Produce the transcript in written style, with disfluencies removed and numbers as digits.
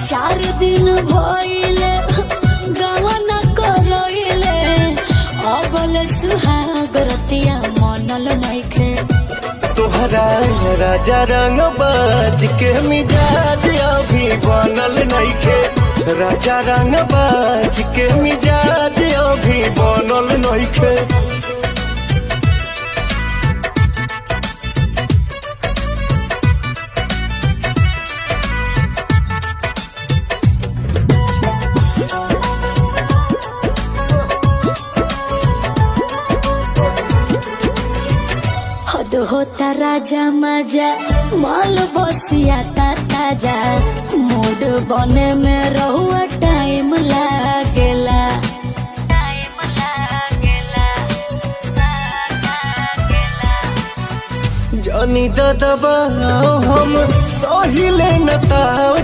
चार दिन भइले गवन करइले अबले सुहाग रतिया मनल नइखे। तोहरा राजा रंग बाज के मिजाज अभी बनल नइखे। राजा रंग बाज के मिजाज अभी बनल नइखे। हद होता राजा मजा माल बसिया ताजा मूड बने में रहुआ टाइम लागेला। जानी दबा हम सहिले न ताव